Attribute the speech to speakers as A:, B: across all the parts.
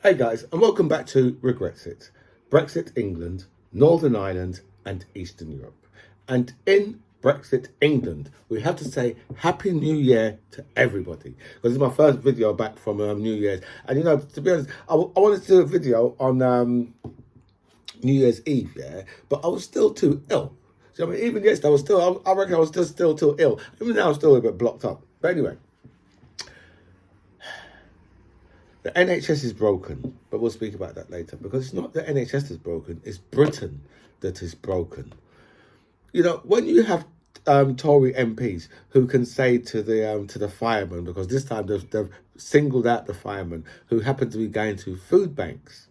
A: Hey guys, and welcome back to Brexit. Brexit England, Northern Ireland, and Eastern Europe. And in Brexit England, we have to say Happy New Year to everybody. Because it's my first video back from New Year's. And to be honest, I wanted to do a video on New Year's Eve, yeah, but I was still too ill. So I mean, even yesterday, I reckon I was still too ill. Even now, I'm still a bit blocked up. But anyway. The NHS is broken, but we'll speak about that later, because it's not the NHS that's broken, it's Britain that is broken. When you have Tory MPs who can say to the firemen, because this time they've singled out the firemen who happen to be going to food banks.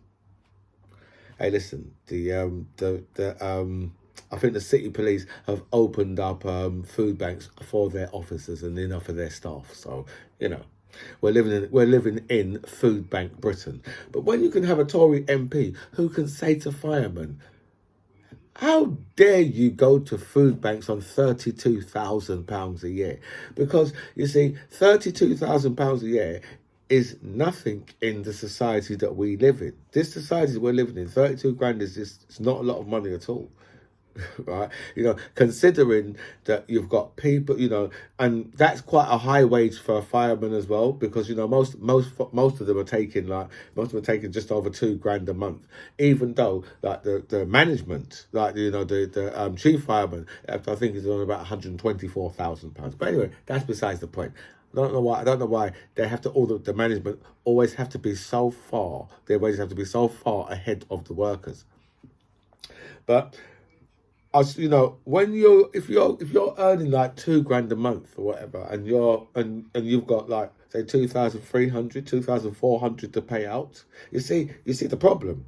A: Hey, listen, I think the city police have opened up food banks for their officers and for their staff. So we're living in food bank Britain. But when you can have a Tory MP who can say to firemen, how dare you go to food banks on £32,000 a year? Because you see, £32,000 a year is nothing in the society that we live in. This society we're living in, 32 grand is not a lot of money at all. Right, considering that you've got people, and that's quite a high wage for a fireman as well, because most of them are taking just over 2 grand a month, even though like the management, like the chief fireman, I think is on about £124,000. But anyway, that's besides the point. I don't know why they have to, all the management always have to be so far. Their wages have to be so far ahead of the workers. But if you're earning like 2 grand a month or whatever, and you've got like say 2,300, 2,400 to pay out, you see the problem,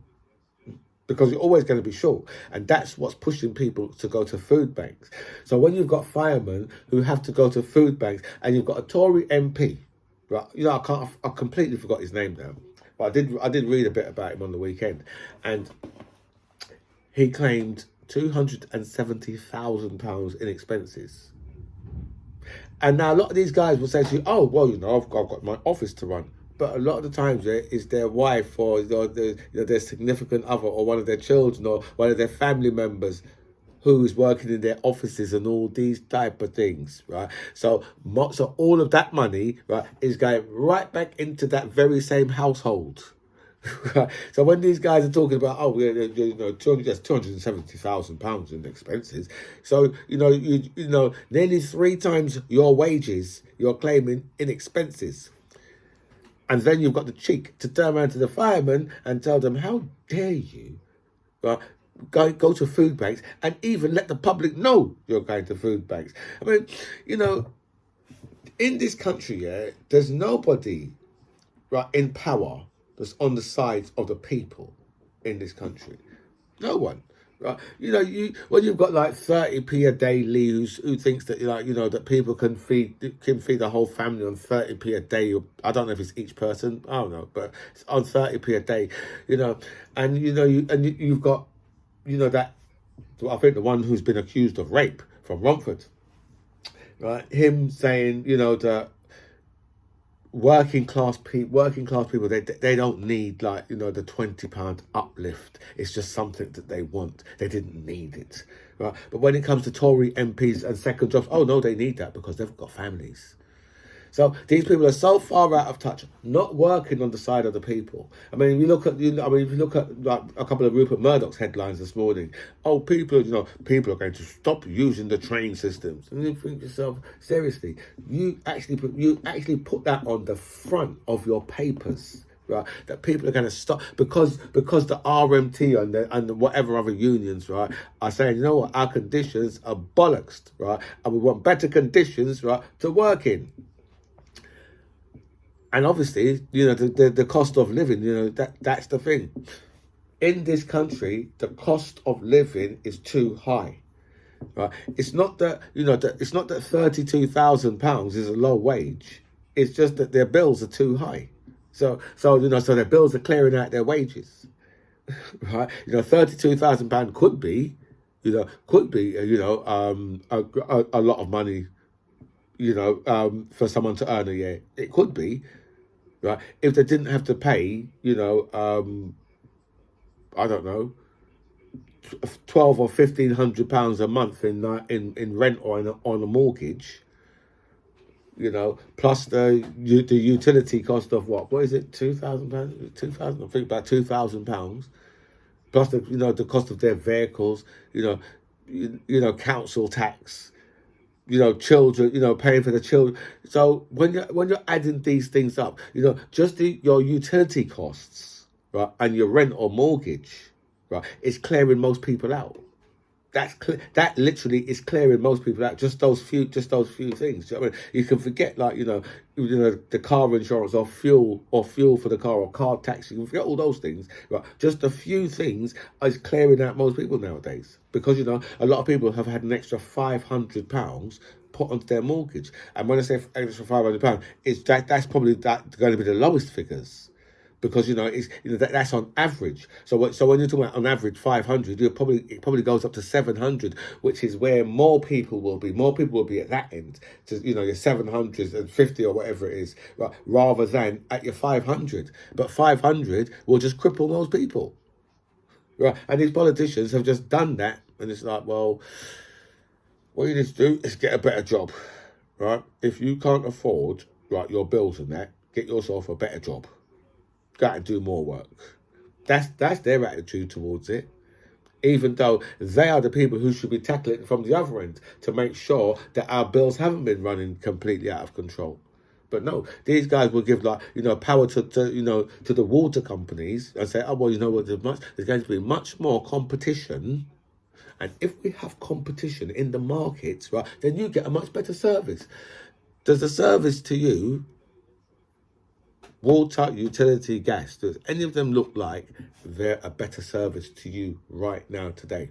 A: because you're always going to be short, and that's what's pushing people to go to food banks. So when you've got firemen who have to go to food banks, and you've got a Tory MP, right? I completely forgot his name now, but I did read a bit about him on the weekend, and he claimed £270,000 in expenses. And now a lot of these guys will say to you, oh, well, I've got my office to run. But a lot of the times it's their wife or their significant other or one of their children or one of their family members who's working in their offices and all these type of things, right? So all of that money, right, is going right back into that very same household. So when these guys are talking about, £270,000 in expenses, so nearly 3 times your wages you're claiming in expenses, and then you've got the cheek to turn around to the firemen and tell them, how dare you go to food banks, and even let the public know you're going to food banks. I mean, in this country, there's nobody in power that's on the side of the people in this country. No one, right? When you've got like 30p a day Lee who thinks that that people can feed the whole family on 30p a day. I don't know if it's each person. I don't know, but it's on 30p a day. And you've got that. I think the one who's been accused of rape from Romford, right? Him saying that working class people, they don't need the £20 uplift. It's just something that they want. They didn't need it, right? But when it comes to Tory MPs and second jobs, oh no, they need that because they've got families. So these people are so far out of touch, not working on the side of the people. I mean, if you look at like a couple of Rupert Murdoch's headlines this morning, oh, people are going to stop using the train systems, and you think to yourself, seriously, you actually put that on the front of your papers, right? That people are going to stop because the RMT and whatever other unions, right, are saying, what, our conditions are bollocks, right, and we want better conditions, right, to work in. And obviously, the cost of living, that's the thing. In this country, the cost of living is too high, right? It's not that, it's not that £32,000 is a low wage. It's just that their bills are too high. So their bills are clearing out their wages, right? £32,000 could be a lot of money, for someone to earn a year. It could be. right? If they didn't have to pay, I don't know, 12 or £1,500 a month in rent or on a mortgage, plus the utility cost of what is it, £2,000, 2,000, I think about £2,000, plus the cost of their vehicles, council tax, children, paying for the children. So when you're adding these things up, just your utility costs, right, and your rent or mortgage, right, it's clearing most people out. That literally is clearing most people out. Just those few things. You know what I mean? You can forget, like, the car insurance or fuel for the car or car tax. You can forget all those things. Right? Just a few things is clearing out most people nowadays, because a lot of people have had an extra £500 put onto their mortgage. And when I say extra £500, that's probably going to be the lowest figures, because it's that's on average. So when you're talking about on average 500, it probably goes up to 700, which is where more people will be. More people will be at that end, to your 750 or whatever it is, right, rather than at your 500. But 500 will just cripple most people, right? And these politicians have just done that, and it's like, well, what you need to do is get a better job, right? If you can't afford, right, your bills and that, get yourself a better job. Got to do more work. That's their attitude towards it, even though they are the people who should be tackling it from the other end to make sure that our bills haven't been running completely out of control. But no, these guys will give, like, power to the water companies and say, oh, well, you know what, there's going to be much more competition, and if we have competition in the markets, right, then you get a much better service. Does the service to you, water, utility, gas, does any of them look like they're a better service to you right now today?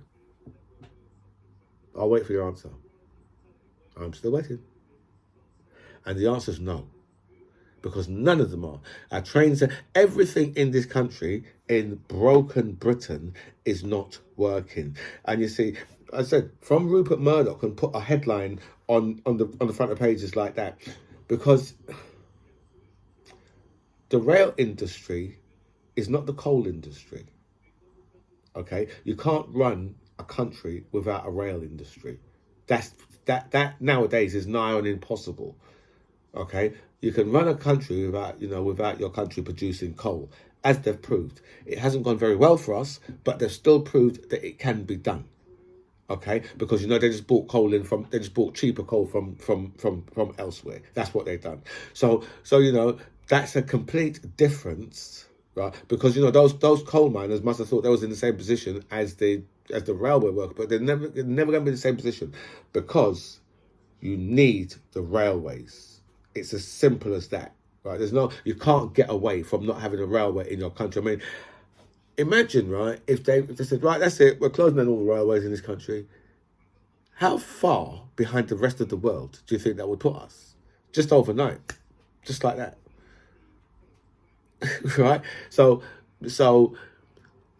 A: I'll wait for your answer. I'm still waiting. And the answer is no, because none of them are. Our trains, everything in this country, in broken Britain, is not working. And you see, I said, from Rupert Murdoch, and put a headline on the front of pages like that, because the rail industry is not the coal industry. Okay, you can't run a country without a rail industry. That nowadays is nigh on impossible. Okay, you can run a country without your country producing coal, as they've proved. It hasn't gone very well for us, but they've still proved that it can be done. Okay, because they just bought cheaper coal from elsewhere. That's what they've done. So that's a complete difference, right? Because those coal miners must have thought they was in the same position as the railway worker, but they're never going to be in the same position, because you need the railways. It's as simple as that, right? You can't get away from not having a railway in your country. I mean, imagine, right, if they said, right, that's it, we're closing down all the railways in this country. How far behind the rest of the world do you think that would put us? Just overnight, just like that, right? So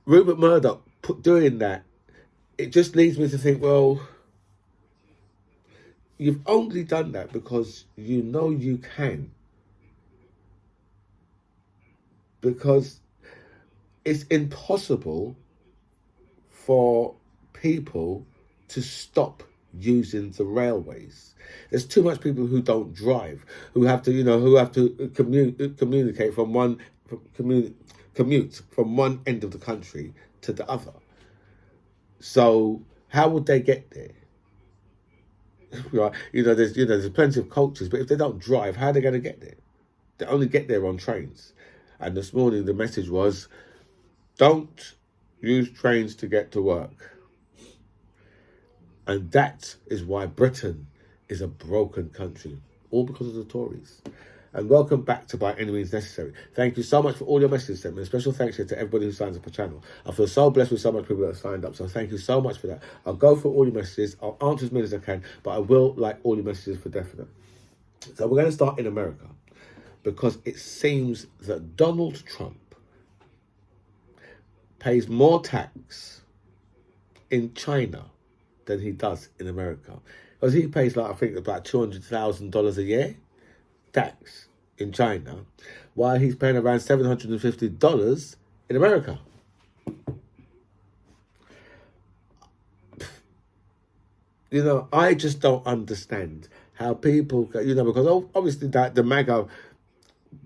A: Rupert Murdoch doing that, it just leads me to think, well, you've only done that because you can. Because it's impossible for people to stop using the railways. There's too much people who don't drive, who have to communicate commute from one end of the country to the other. So how would they get there? Right? There's plenty of cultures, but if they don't drive, how are they going to get there? They only get there on trains. And this morning the message was, don't use trains to get to work. And that is why Britain is a broken country, all because of the Tories. And welcome back to By Any Means Necessary. Thank you so much for all your messages sent me. A special thanks here to everybody who signs up the channel. I feel so blessed with so much people that have signed up, so thank you so much for that. I'll go through all your messages. I'll answer as many as I can, but I will like all your messages for definite. So we're going to start in America, because it seems that Donald Trump pays more tax in China than he does in America. Because he pays, like, I think about $200,000 a year tax. in China, while he's paying around $750 in America. You know, I just don't understand how people, you know, because obviously that the MAGA,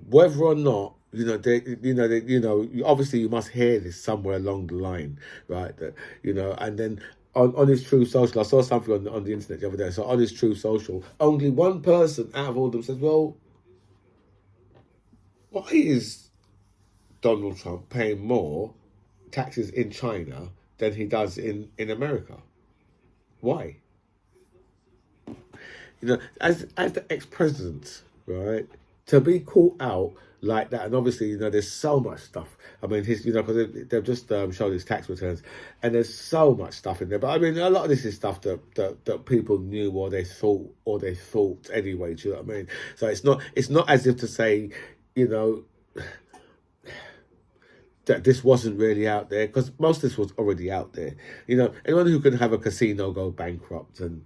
A: whether or not, obviously you must hear this somewhere along the line, right? That, and then on his True Social, I saw something on the internet the other day. So on his True Social, only one person out of all of them says, well, why is Donald Trump paying more taxes in China than he does in America? Why? As the ex-president, right, to be caught out like that, and obviously, there's so much stuff. I mean, because they've just showed his tax returns, and there's so much stuff in there. But I mean, a lot of this is stuff that people knew or they thought anyway. Do you know what I mean? So it's not as if to say, that this wasn't really out there, because most of this was already out there. Anyone who can have a casino go bankrupt and,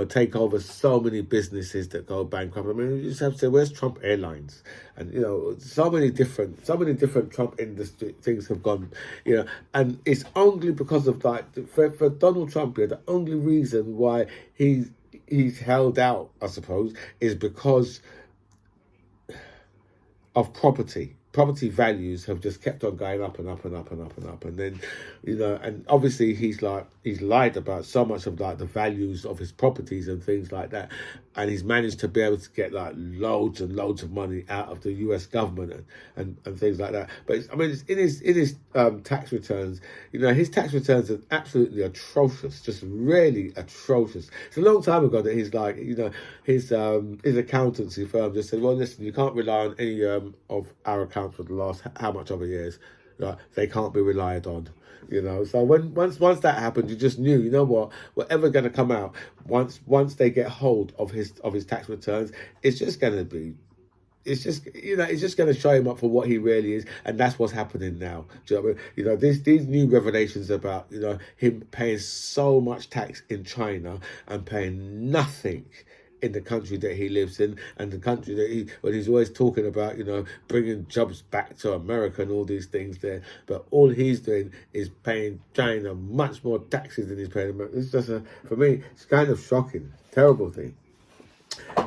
A: take over so many businesses that go bankrupt. I mean, you just have to say, where's Trump Airlines? And, so many different Trump industry things have gone, and it's only because of that, for Donald Trump here, the only reason why he's held out, I suppose, is because of property. Property values have just kept on going up and up and up and up and up. And then, and obviously he's lied about so much of like the values of his properties and things like that. And he's managed to be able to get like loads and loads of money out of the US government and things like that. But it's in his tax returns, his tax returns are absolutely atrocious, just really atrocious. It's a long time ago that he's like, his accountancy firm just said, well, listen, you can't rely on any of our accounts for the last how much of a years, right? They can't be relied on. So once that happened, you just knew, whatever going to come out once they get hold of his tax returns, it's just going to show him up for what he really is, and that's what's happening now. Do you know what I mean? These new revelations about him paying so much tax in China and paying nothing in the country that he lives in, and the country that when he's always talking about, bringing jobs back to America and all these things there, but all he's doing is paying China much more taxes than he's paying America. It's just for me, it's kind of shocking, terrible thing.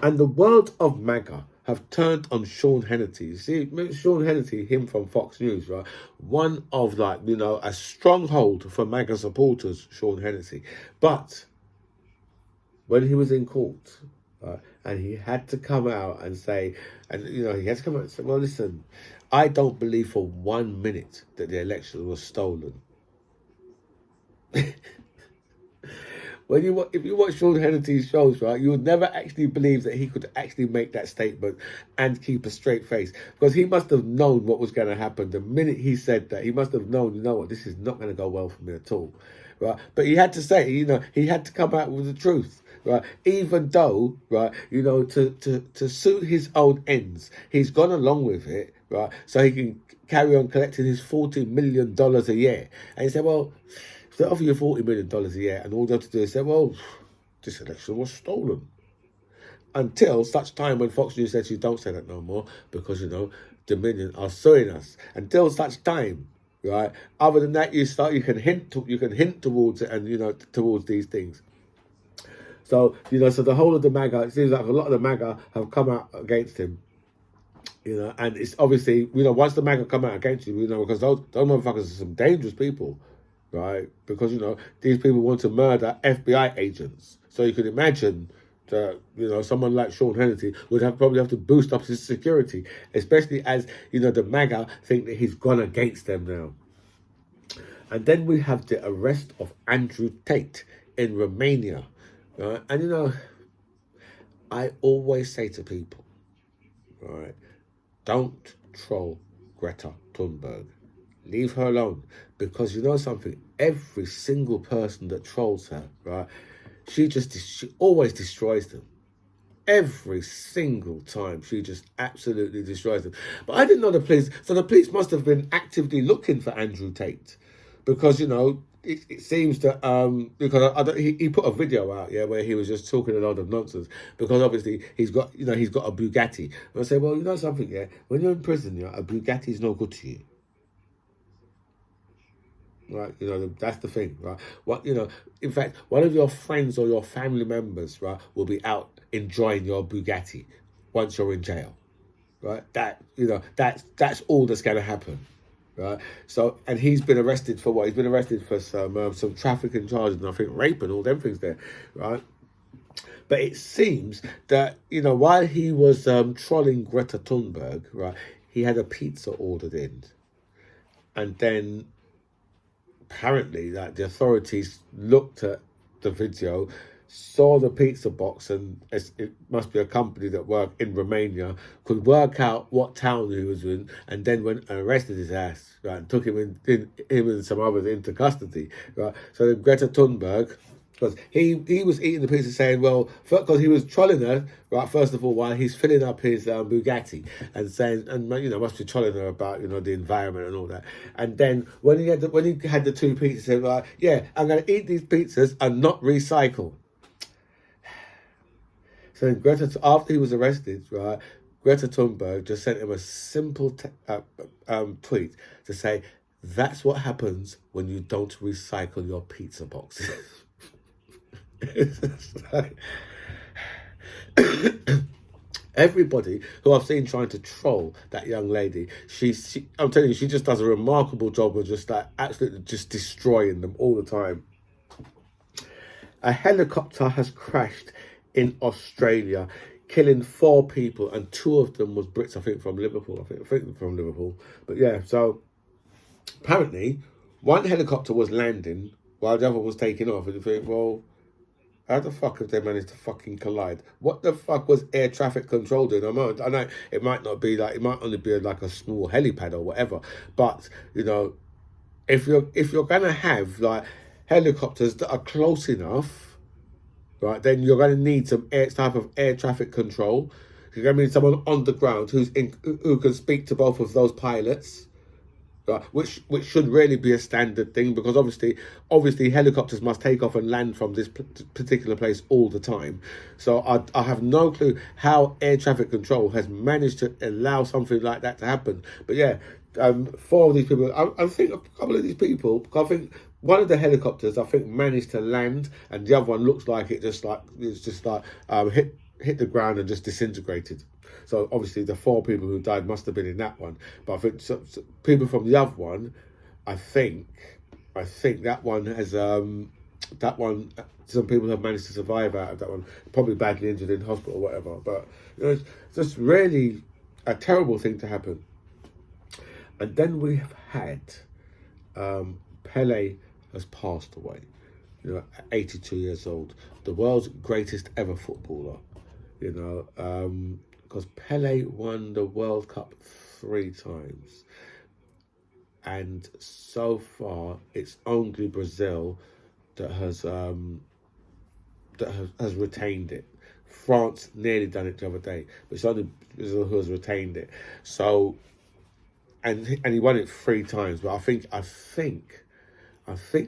A: And the world of MAGA have turned on Sean Hannity. You see, Sean Hannity, him from Fox News, right? One of a stronghold for MAGA supporters, Sean Hannity. But when he was in court, and he had to come out and say, well, listen, I don't believe for 1 minute that the election was stolen. If you watch Sean Hannity's shows, right, you would never actually believe that he could actually make that statement and keep a straight face, because he must have known what was going to happen. The minute he said that, he must have known, this is not going to go well for me at all, right? But he had to say, he had to come out with the truth. Right, even though, right, to suit his own ends, he's gone along with it, right, so he can carry on collecting his $40 million a year. And he said, well, if they offer you $40 million a year, and all they have to do is say, well, this election was stolen. Until such time when Fox News says, you don't say that no more, because, Dominion are suing us. Until such time, right, other than that, you can hint towards it, and, towards these things. So, so the whole of the MAGA, it seems like a lot of the MAGA have come out against him, and it's obviously, once the MAGA come out against you, because those motherfuckers are some dangerous people, right? Because, these people want to murder FBI agents. So you can imagine that, someone like Sean Hannity would probably have to boost up his security, especially as, the MAGA think that he's gone against them now. And then we have the arrest of Andrew Tate in Romania. Right? And I always say to people, right, don't troll Greta Thunberg. Leave her alone. Because something, every single person that trolls her, right, she always destroys them. Every single time, she just absolutely destroys them. But I didn't know the police. So the police must have been actively looking for Andrew Tate. Because, it seems that because he put a video out, yeah, where he was just talking a lot of nonsense, because obviously he's got a Bugatti. And I say, well, you know something, yeah, when you're in prison, yeah, a Bugatti is no good to you. Right, that's the thing, right? In fact, one of your friends or your family members, right, will be out enjoying your Bugatti once you're in jail, right? That's all that's going to happen, right? So, and he's been arrested for what? He's been arrested for some trafficking charges and I think rape and all them things there, right? But it seems that while he was trolling Greta Thunberg, right, he had a pizza ordered in, and then apparently that the authorities looked at the video, saw the pizza box, and it must be a company that worked in Romania, could work out what town he was in, and then went and arrested his ass, right, and took him him and some others into custody, right. So then Greta Thunberg, because he was eating the pizza saying, well, because he was trolling her, right, first of all, while he's filling up his Bugatti and saying, and must be trolling her about, the environment and all that. And then when he had the two pizzas, he said, like, yeah, I'm going to eat these pizzas and not recycle. So then after he was arrested, right, Greta Thunberg just sent him a simple tweet to say, that's what happens when you don't recycle your pizza boxes. Everybody who I've seen trying to troll that young lady, I'm telling you, she just does a remarkable job of just like absolutely just destroying them all the time. A helicopter has crashed in Australia, killing 4 people, and 2 of them was Brits, I think, from Liverpool. I think from Liverpool. But yeah, so apparently one helicopter was landing while the other was taking off, and you think, well, how the fuck have they managed to fucking collide? What the fuck was air traffic control doing? I know it might not be like, it might only be like a small helipad or whatever, but if you're gonna have like helicopters that are close enough, right, then you're gonna need some type of air traffic control. You're gonna need someone on the ground who can speak to both of those pilots. Which should really be a standard thing, because obviously helicopters must take off and land from this particular place all the time. So I have no clue how air traffic control has managed to allow something like that to happen. But yeah, 4 of these people, I think a couple of these people, I think one of the helicopters, I think, managed to land, and the other one looks like it's just like hit the ground and just disintegrated. So obviously the 4 people who died must have been in that one. But I think people from the other one, I think that one has some people have managed to survive out of that one. Probably badly injured in hospital or whatever. But it's just really a terrible thing to happen. And then we have had Pele has passed away. 82 years old, the world's greatest ever footballer. Because Pele won the World Cup 3 times, and so far it's only Brazil that has retained it. France nearly done it the other day, but it's only Brazil who has retained it. So, and he won it 3 times. But I think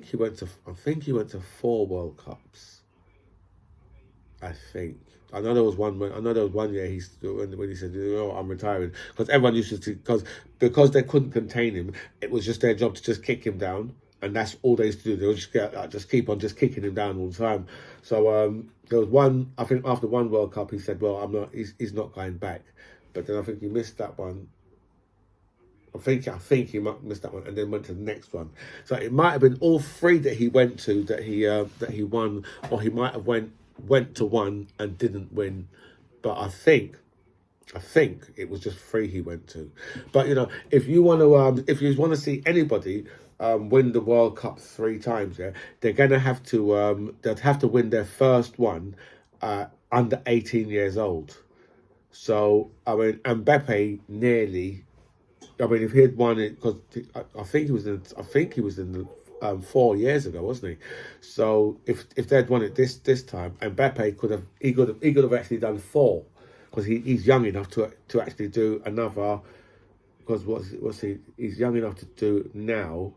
A: he went to 4 World Cups. I think. I know there was one year when he said, I'm retiring, because everyone used to, because they couldn't contain him. It was just their job to just kick him down, and that's all they used to do. They would just keep on just kicking him down all the time. So there was one. I think after one World Cup, he said, "Well, I'm not. He's not going back." But then I think he missed that one. I think he might have missed that one, and then went to the next one. So it might have been all 3 that he went to that he won, or he might have went to one and didn't win. But I think it was just 3 he went to. But if you want to see anybody win the World Cup 3 times, yeah, they're gonna have to they'd have to win their first one under 18 years old. So I mean, Mbappe nearly. I mean, if he had won it, because I think he was in the 4 years ago, wasn't he? So if they'd won it this time, Mbappe could have actually done 4, because he's young enough to actually do another. Because he's young enough to do now.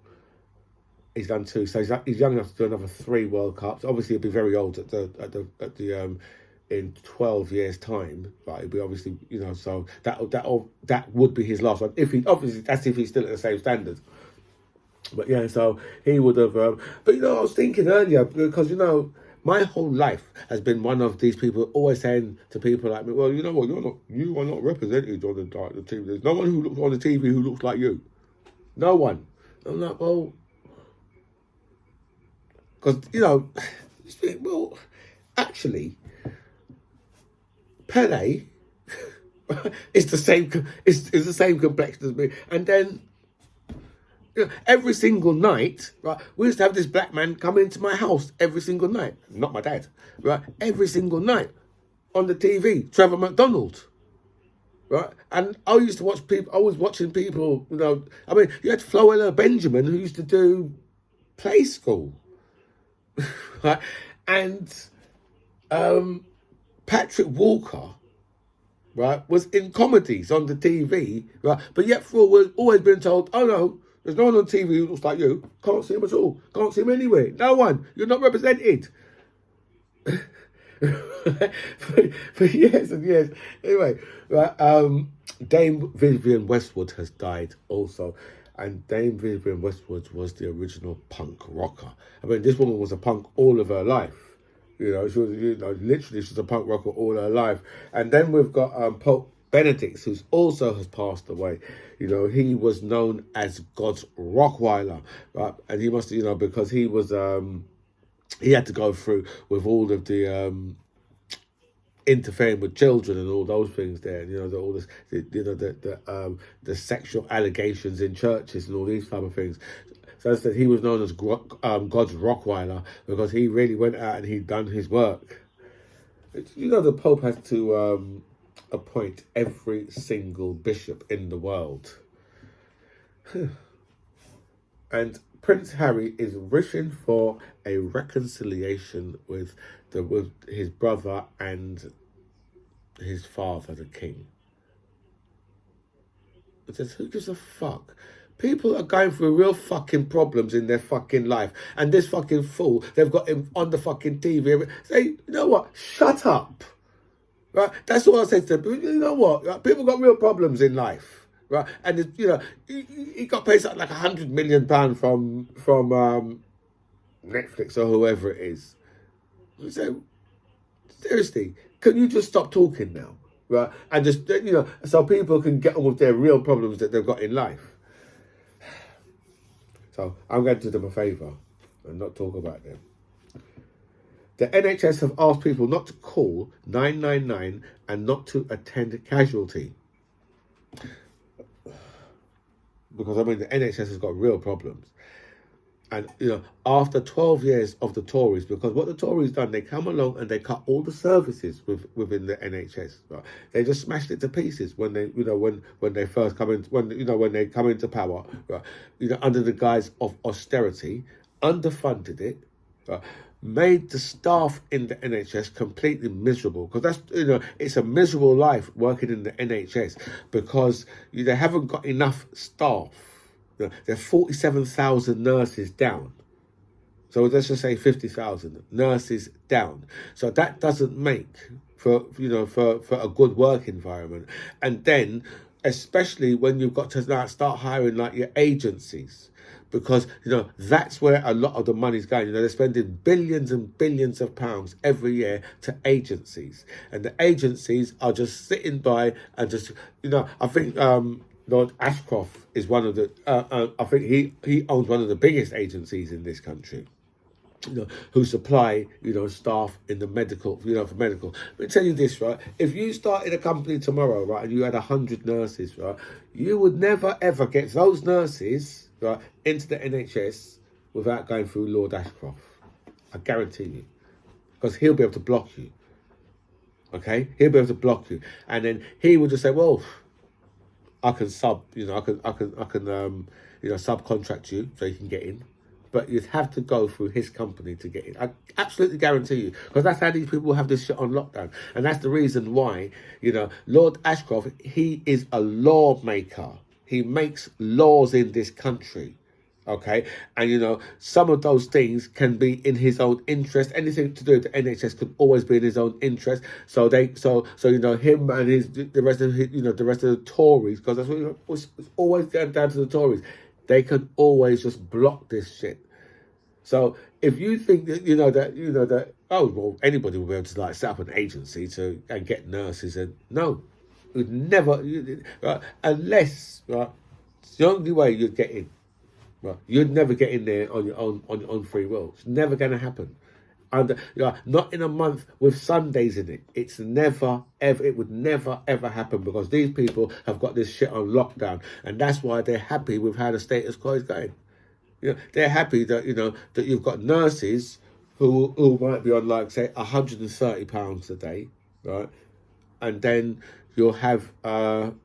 A: He's done 2, so he's young enough to do another 3 World Cups. Obviously, he'll be very old in 12 years' time. But he'll be obviously, so that would be his last one. If he obviously that's if he's still at the same standard. But yeah, so he would have. But I was thinking earlier because my whole life has been one of these people always saying to people like me, well, you know what, you are not represented on the TV. There's no one who looks on the TV who looks like you. No one. I'm like, well, because well, actually, Pele is the same. Is the same complexion as me, and then. Every single night, right, we used to have this black man come into my house every single night. Not my dad, right? Every single night on the TV, Trevor McDonald, right? And I used to watch people. I was watching people. I mean, you had Floella Benjamin who used to do play school, right? And Patrick Walker, right, was in comedies on the TV, right? But yet, we've always been told, oh no. There's no one on TV who looks like you. Can't see him at all. Can't see him anywhere. No one. You're not represented. for years and years. Anyway, right, Dame Vivienne Westwood has died also. And Dame Vivienne Westwood was the original punk rocker. I mean, this woman was a punk all of her life. She was, literally she's a punk rocker all her life. And then we've got Pope Benedict, who also has passed away. He was known as God's Rockweiler, right? And he must, because he was, he had to go through with all of the interfering with children and all those things there. All this, the sexual allegations in churches and all these type of things. So I said he was known as God's Rockweiler because he really went out and he'd done his work. The Pope has to appoint every single bishop in the world. And Prince Harry is wishing for a reconciliation with his brother and his father, the king. It says, who gives a fuck? People are going through real fucking problems in their fucking life. And this fucking fool, they've got him on the fucking TV. Say, you know what? Shut up. Right? That's what I say to them. You know what? Right? People got real problems in life. Right? And, he got paid something like £100 million from Netflix or whoever it is. So, seriously, can you just stop talking now? Right? And just, so people can get on with their real problems that they've got in life. So I'm going to do them a favour and not talk about them. The NHS have asked people not to call 999 and not to attend casualty. Because, the NHS has got real problems. And, after 12 years of the Tories, because what the Tories done, they come along and they cut all the services within the NHS. Right? They just smashed it to pieces when they, when they first come in, when they come into power, right? Under the guise of austerity, underfunded it, right? Made the staff in the NHS completely miserable, because that's, it's a miserable life working in the NHS because they haven't got enough staff. There are 47,000 nurses down. So let's just say 50,000 nurses down. So that doesn't make for a good work environment. And then, especially when you've got to now start hiring like your agencies, because that's where a lot of the money's going. They're spending billions and billions of pounds every year to agencies, and the agencies are just sitting by and just I think Lord Ashcroft is one of the. I think he owns one of the biggest agencies in this country. Who supply, staff in the medical, for medical. Let me tell you this, right? If you started a company tomorrow, right, and you had 100 nurses, right, you would never ever get those nurses, right, into the NHS without going through Lord Ashcroft. I guarantee you, because he'll be able to block you. Okay, he'll be able to block you, and then he will just say, well, I can subcontract you so you can get in. But you'd have to go through his company to get in. I absolutely guarantee you. Because that's how these people have this shit on lockdown. And that's the reason why, Lord Ashcroft, he is a lawmaker. He makes laws in this country. Okay, and some of those things can be in his own interest. Anything to do with the NHS could always be in his own interest. So him and the rest of the rest of the Tories, because that's what it's always down to the Tories. They can always just block this shit. So if you think that oh well, anybody will be able to like set up an agency and get nurses, and no, it would never, right, unless, right, it's the only way you'd get in. Right, you'd never get in there on your own free will. It's never going to happen. And not in a month with Sundays in it. It's never ever. It would never ever happen, because these people have got this shit on lockdown, and that's why they're happy with how the status quo is going. They're happy that that you've got nurses who might be on, like, say, £130 a day, right? And then you'll have an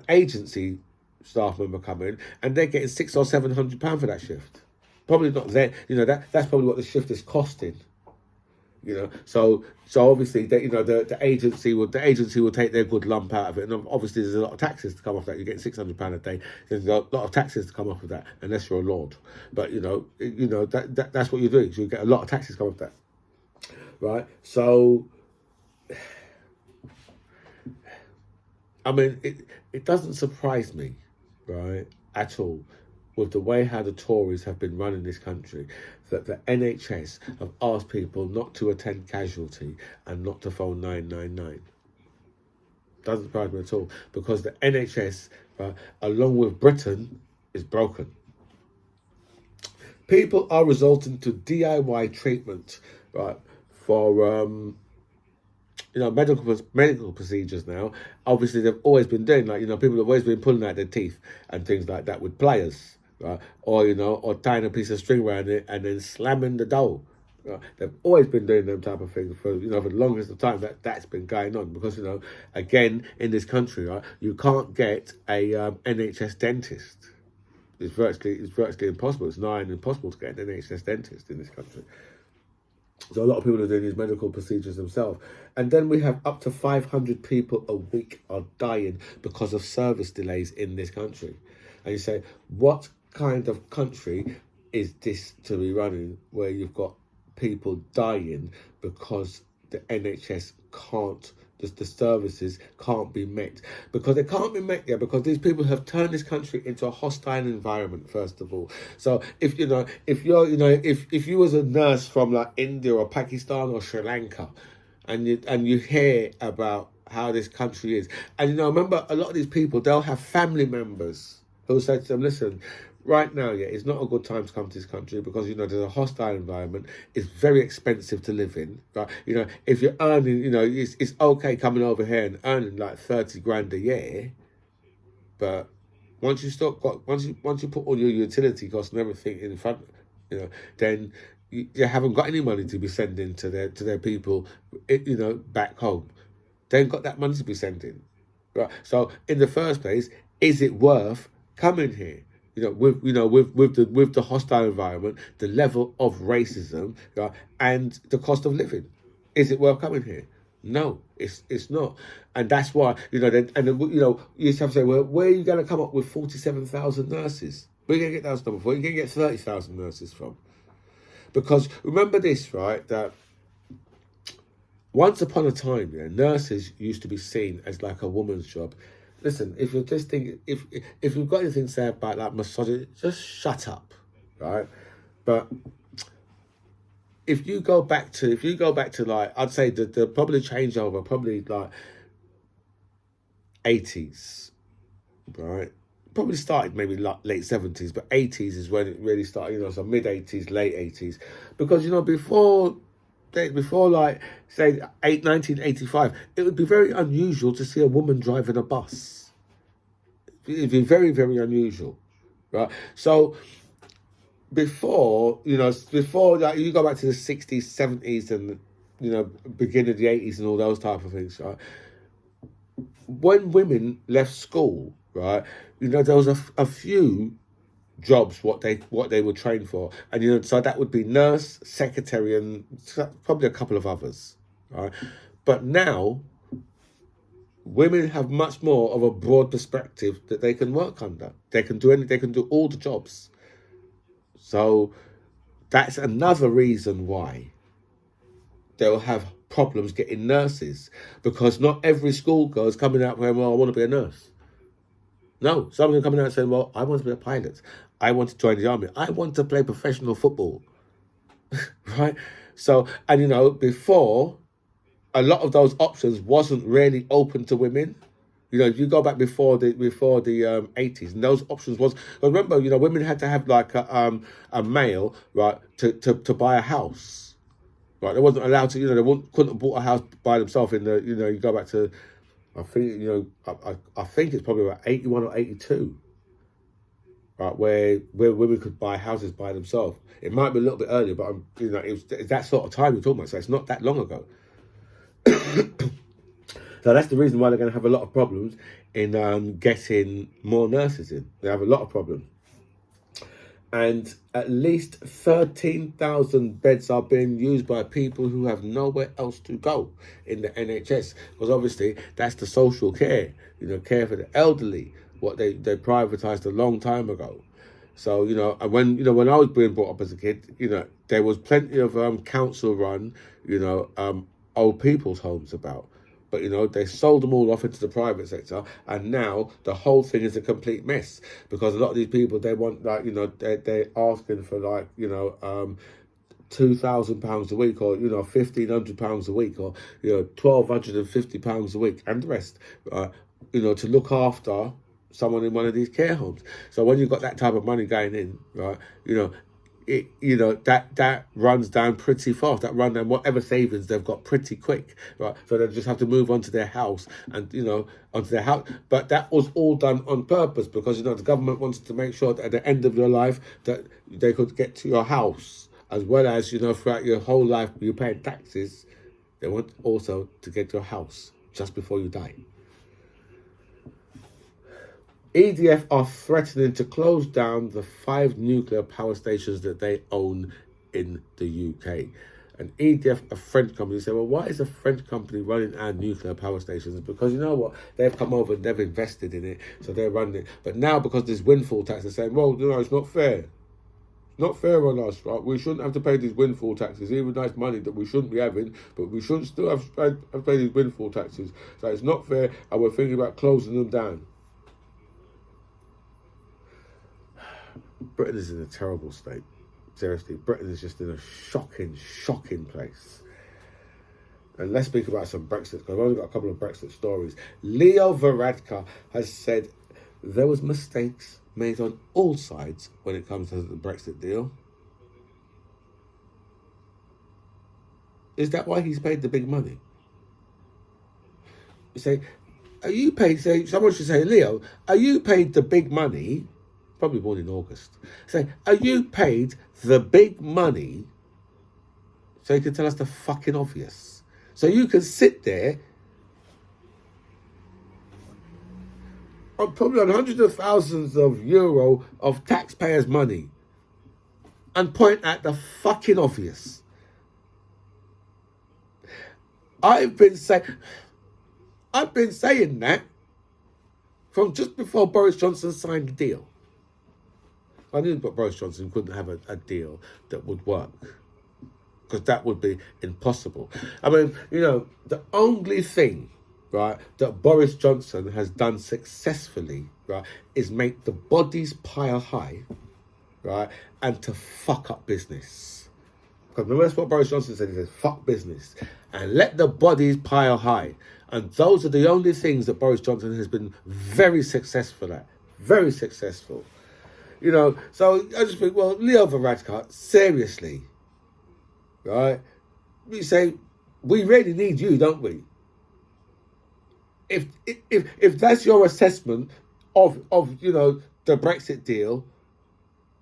A: agency staff member come in, and they're getting £600 or £700 for that shift. Probably not there. That's probably what the shift is costing. So obviously the agency will take their good lump out of it, and obviously there's a lot of taxes to come off that. You're getting £600 a day. There's a lot of taxes to come off of that, unless you're a lord. But that's what you're doing. So you get a lot of taxes come off that, right? So I mean, it doesn't surprise me, right, at all, with the way how the Tories have been running this country, that the NHS have asked people not to attend casualty and not to phone 999. Doesn't surprise me at all, because the NHS, along with Britain, is broken. People are resorting to DIY treatment, right, for medical procedures now. Obviously, they've always been doing, like, people have always been pulling out their teeth and things like that with pliers, right? Or tying a piece of string around it and then slamming the dough. Right? They've always been doing them type of things for the longest of time that's been going on, because again, in this country, right, you can't get a NHS dentist. It's virtually impossible. It's nigh impossible to get an NHS dentist in this country. So a lot of people are doing these medical procedures themselves. And then we have up to 500 people a week are dying because of service delays in this country. And you say, what kind of country is this to be running, where you've got people dying because the NHS can't, the services can't be met? Because they can't be met, because these people have turned this country into a hostile environment, first of all. So if you was a nurse from, like, India or Pakistan or Sri Lanka, and you hear about how this country is, and remember, a lot of these people, they'll have family members who say to them, listen, right now, it's not a good time to come to this country, because there's a hostile environment. It's very expensive to live in. Right? If you're earning, it's okay coming over here and earning like 30 grand a year, but once you put all your utility costs and everything in front, then you haven't got any money to be sending to their people, back home. They ain't got that money to be sending, right? So in the first place, is it worth coming here? With the hostile environment, the level of racism, right, and the cost of living, is it worth coming here? No, it's not, and that's why you have to say, well, where are you going to come up with 47,000 nurses? Where are you going to get those numbers from? You're going to get 30,000 nurses from, because remember this, right? That once upon a time, nurses used to be seen as like a woman's job. Listen, if you're just thinking, if you've got anything to say about, like, misogyny, just shut up, right? But if you go back to like, I'd say the probably changeover, probably like 80s, right? Probably started maybe like late 70s, but 80s is when it really started. So mid 80s, late 80s, because before, like, say 1985, it would be very unusual to see a woman driving a bus. It'd be very, very unusual, right? So before like, you go back to the 60s, 70s, and beginning of the 80s and all those type of things, right? When women left school, right, there was a few jobs what they were trained for, and so that would be nurse, secretary, and probably a couple of others, right? But now women have much more of a broad perspective that they can work under. They can do anything. They can do all the jobs. So that's another reason why they'll have problems getting nurses, because not every schoolgirl is coming out saying, well, I want to be a nurse. No, some of them coming out saying, well, I want to be a pilot. I want to join the army. I want to play professional football. Right? So, and you know, before, a lot of those options wasn't really open to women. You know, if you go back before the 80s, and those options was, remember, you know, women had to have like a male, right, to buy a house. Right, they wasn't allowed to, you know, they couldn't have bought a house by themselves in the, you know, you go back to, I think, you know, I think it's probably about 81 or 82, right, where women could buy houses by themselves. It might be a little bit earlier, but you know, it's that sort of time you're talking about, so it's not that long ago. So that's the reason why they're going to have a lot of problems in getting more nurses in. They have a lot of problems. And at least 13,000 beds are being used by people who have nowhere else to go in the NHS. Because obviously that's the social care, you know, care for the elderly, what they privatised a long time ago. So, you know, when I was being brought up as a kid, you know, there was plenty of council run, you know, old people's homes about. But, you know, they sold them all off into the private sector, and now the whole thing is a complete mess, because a lot of these people, they want, like, you know, they're asking for, like, you know, £2,000 a week, or, you know, £1,500 a week, or, you know, £1,250 a week, and the rest, you know, to look after someone in one of these care homes. So when you've got that type of money going in, right, you know, that runs down pretty fast. That run down whatever savings they've got pretty quick, right? So they just have to move on to their house, and you know, onto their house. But that was all done on purpose, because you know the government wanted to make sure that at the end of your life that they could get to your house, as well as, you know, throughout your whole life you're paying taxes. They want also to get to your house just before you die. EDF are threatening to close down the 5 nuclear power stations that they own in the UK. And EDF, a French company, said, well, why is a French company running our nuclear power stations? Because you know what? They've come over and they've invested in it, so they're running it. But now, because there's windfall tax, they're saying, well, you know, it's not fair. Not fair on us, right? We shouldn't have to pay these windfall taxes, even though it's money that we shouldn't be having, but we shouldn't still have to pay these windfall taxes. So it's not fair, and we're thinking about closing them down. Britain is in a terrible state. Seriously, Britain is just in a shocking place. And let's speak about some Brexit, because I've only got a couple of Brexit stories. Leo Varadkar has said there was mistakes made on all sides when it comes to the Brexit deal. Is that why he's paid the big money? You say, are you paid, someone should say, Leo, are you paid the big money? Probably born in August. Say, are you paid the big money so you can tell us the fucking obvious? So you can sit there on probably on hundreds of thousands of euro of taxpayers' money and point at the fucking obvious. I've been saying that from just before Boris Johnson signed the deal. I knew that Boris Johnson couldn't have a deal that would work, because that would be impossible. I mean, you know, the only thing, right, that Boris Johnson has done successfully, right, is make the bodies pile high, right, and to fuck up business. Because remember, that's what Boris Johnson said. He said, fuck business and let the bodies pile high. And those are the only things that Boris Johnson has been very successful at. Very successful. You know, so I just think, well, Leo Varadkar, seriously, right? We say, we really need you, don't we? If that's your assessment of you know, the Brexit deal,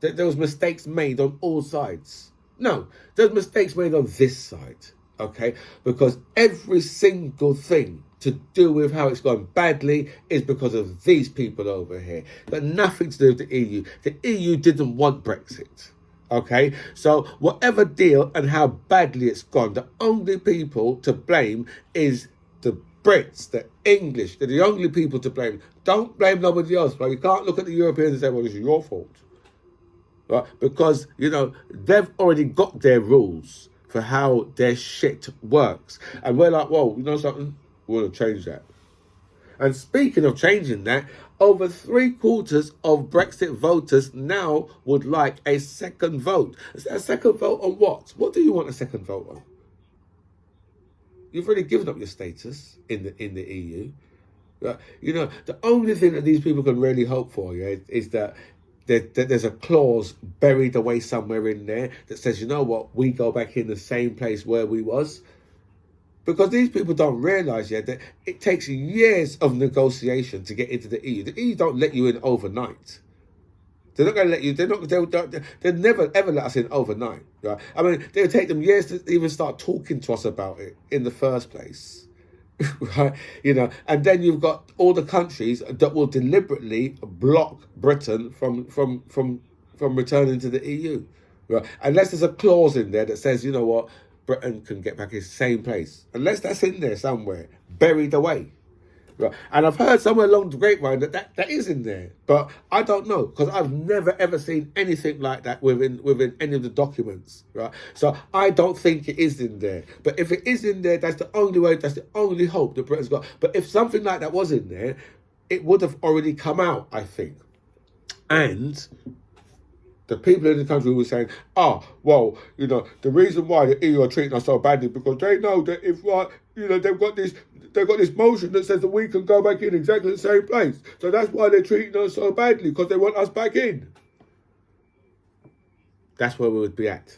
A: that there was mistakes made on all sides. No, there's mistakes made on this side, okay? Because every single thing to do with how it's gone badly is because of these people over here. But nothing to do with the EU. The EU didn't want Brexit, okay? So whatever deal and how badly it's gone, the only people to blame is the Brits, the English. They're the only people to blame. Don't blame nobody else, right? You can't look at the Europeans and say, well, this is your fault. Right? Because, they've already got their rules for how their shit works. And we're like, whoa, you know something? We're going to change that. And speaking of changing that, over 3/4 of Brexit voters now would like a second vote. A second vote on what? What do you want a second vote on? You've already given up your status in the EU. Right? The only thing that these people can really hope for, is that there's a clause buried away somewhere in there that says, you know what, we go back in the same place where we was. Because these people don't realise yet that it takes years of negotiation to get into the EU. The EU don't let you in overnight. They're not going to let you. They'll never ever let us in overnight. Right? I mean, they'll take them years to even start talking to us about it in the first place. Right? And then you've got all the countries that will deliberately block Britain from returning to the EU. Right? Unless there's a clause in there that says, you know what, Britain can get back in the same place. Unless that's in there somewhere, buried away. Right. And I've heard somewhere along the grapevine that is in there. But I don't know, because I've never ever seen anything like that within any of the documents. Right. So I don't think it is in there. But if it is in there, that's the only way, that's the only hope that Britain's got. But if something like that was in there, it would have already come out, I think. And the people in the country were saying, the reason why the EU are treating us so badly because they know that if they've got this motion that says that we can go back in exactly the same place. So that's why they're treating us so badly, because they want us back in. That's where we would be at.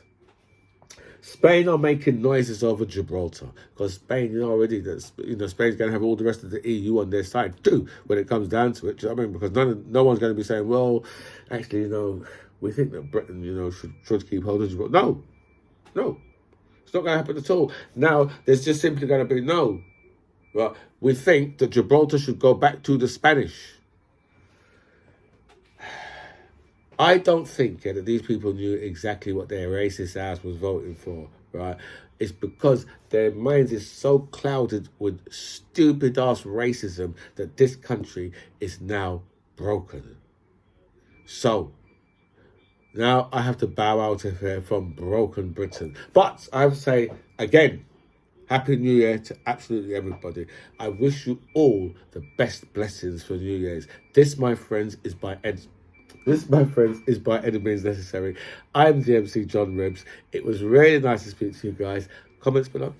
A: Spain are making noises over Gibraltar because Spain, already that Spain's going to have all the rest of the EU on their side too when it comes down to it. Do you know what I mean? Because no one's going to be saying, well, actually, we think that Britain, should keep hold of Gibraltar. No, it's not going to happen at all. Now, there's just simply going to be no. Well, we think that Gibraltar should go back to the Spanish. I don't think that these people knew exactly what their racist ass was voting for, right? It's because their minds is so clouded with stupid ass racism that this country is now broken. So, now I have to bow out of here from broken Britain. But I have to say, again, Happy New Year to absolutely everybody. I wish you all the best blessings for New Year's. This, my friends, is by any means necessary. I'm the MC John Ribs. It was really nice to speak to you guys. Comments below.